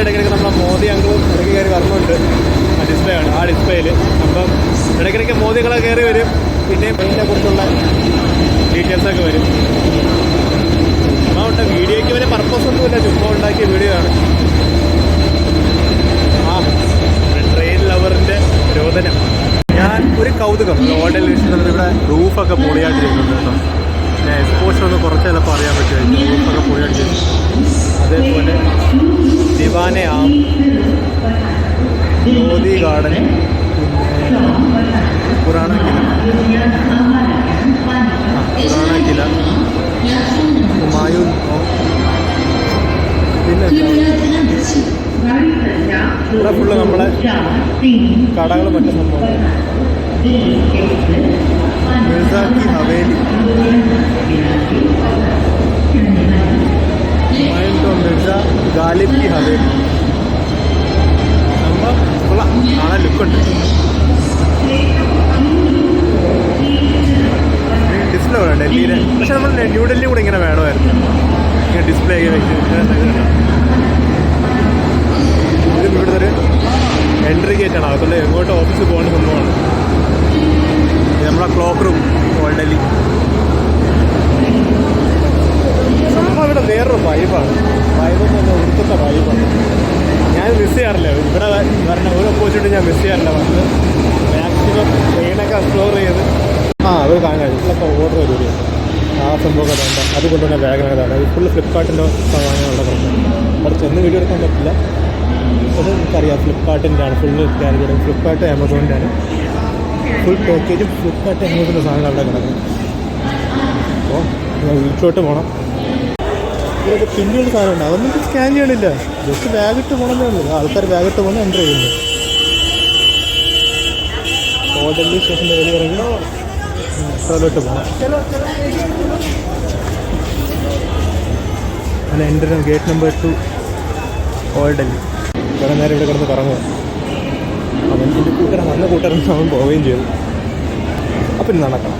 ഡിസ്പ്ലേയിൽ ഇടയ്ക്കിടയ്ക്ക് നമ്മളെ മോദി അംഗവും ഇടയ്ക്ക് കയറി വരുന്നുണ്ട്. ഡിസ്പ്ലേ ആണ്, ആ ഡിസ്പ്ലേയിൽ. അപ്പം ഇടയ്ക്കിടയ്ക്ക് മോദികളെ കയറി വരും. പിന്നെയും അതിനെ കുറിച്ചുള്ള ഡീറ്റെയിൽസൊക്കെ വരും. ചുമ്മാ ഉണ്ട്, വീഡിയോയ്ക്ക് വരെ പർപ്പസ് ഒന്നുമില്ല, ചുമ്മാ ഉണ്ടാക്കിയ വീഡിയോ ആണ്. ആ ട്രെയിൻ ലവറിൻ്റെ രോദനം. ഞാൻ ഒരു കൗതുകം, ഓൾഡ് ടെലിവിഷൻ ഇവിടെ റൂഫൊക്കെ പൊളിയായിട്ടിരിക്കുന്നുണ്ട് കേട്ടോ. പിന്നെ എക്സ്പോഷർ ഒന്ന് കുറച്ച് ചിലപ്പോൾ അറിയാൻ പറ്റുമായിരിക്കും, റൂഫൊക്കെ പൊളിയായിട്ടിരിക്കും. അതേപോലെ ദിവാനെ ആം, മോദി ഗാർഡൻ, പിന്നെ പുരാണ കില, ഹുമായൂൺ, പിന്നെ ഇവിടെ ഫുള്ള് നമ്മളെ കടകൾ മറ്റു സംഭവങ്ങൾ. മിർസാക്കി ഹവേലി, മിർസ ഗാലിബ് കി ഹവേലി. സംഭവം കൊള്ളാം, കാണാൻ ലുക്കുണ്ട്. ഡിസ്പ്ലേ വേണം ഡൽഹിയിലെ, പക്ഷെ നമ്മൾ ന്യൂഡൽഹി കൂടെ ഇങ്ങനെ വേണമായിരുന്നു, ഇങ്ങനെ ഡിസ്പ്ലേ ഒക്കെ വെച്ച്. ഇതും ഇവിടുത്തെ ഒരു എൻട്രി ഗേറ്റാണ്, അതുകൊണ്ട് എങ്ങോട്ട് ഓഫീസിൽ പോകേണ്ട സംഭവമാണ്. നമ്മളെ ക്ലോക്ക് റൂം ഓൾഡ് ഡൽഹി. സംഭവം ഇവിടെ വേറൊരു വൈബാണ്, വൈബെന്ന് പറഞ്ഞാൽ ഉടുക്കത്തെ വൈബാണ്. ഞാൻ മിസ് ചെയ്യാറില്ല ഇവിടെ വരണ ഒരു ഓപ്പോസിറ്റ്, ഞാൻ മിസ് ചെയ്യാറില്ല. വന്ന് മാക്സിമം ട്രെയിനൊക്കെ എക്സ്പ്ലോർ ചെയ്ത് അത് കാണാൻ കഴിയും. ഇതൊക്കെ ഓർഡർ വരിക, ആ സംഭവമൊക്കെ വേണ്ട, അതുകൊണ്ട് തന്നെ ബാഗിനൊക്കെ വേണ്ട. അത് ഫുള്ള് ഫ്ലിപ്കാർട്ടിൻ്റെ സാധനങ്ങളുടെ കുറച്ച് അവിടെ ചെന്ന് വീഡിയോ എടുക്കാൻ പറ്റില്ല. അത് എനിക്കറിയാം, ഫ്ലിപ്കാർട്ടിൻ്റെ ആണ് ഫുള്ള് കാരിയുടെ. ഫ്ലിപ്കാർട്ട് ആമസോണിൻ്റെ ആണ് ഫുൾ പാക്കേജും. ഫ്ലിപ്കാർട്ട് ആമസോണിൻ്റെ സാധനം അവിടെ കിടക്കും. അപ്പോൾ വീട്ടിലോട്ട് പോകണം. ഇതിലൊക്കെ പിന്നീട് സാധനമുണ്ട്, അതൊന്നും സ്കാൻ ചെയ്യണില്ല, ജസ്റ്റ് ബാഗിട്ട് പോകണമെന്നേ ഉള്ളൂ. ആൾക്കാർ ബാഗിട്ട് പോകുന്നത് എൻ്റർ ചെയ്യുന്നു. ഓൾഡ് ഡൽഹി സ്റ്റേഷൻ്റെ വെളി ഇറങ്ങി സ്ഥലത്തോട്ട് പോകണം. അല്ല, എൻ്റെ ഗേറ്റ് നമ്പർ 2 ഓൾഡ് ഡൽഹി. കുറേ നേരം ഇവിടെ കിടന്ന് കറങ്ങുക. അവൻ എൻ്റെ കൂട്ടുകാരൻ, നല്ല കൂട്ടുകാരൻ, അവൻ പോവുകയും ചെയ്തു. അപ്പം ഇന്ന് നടക്കണം.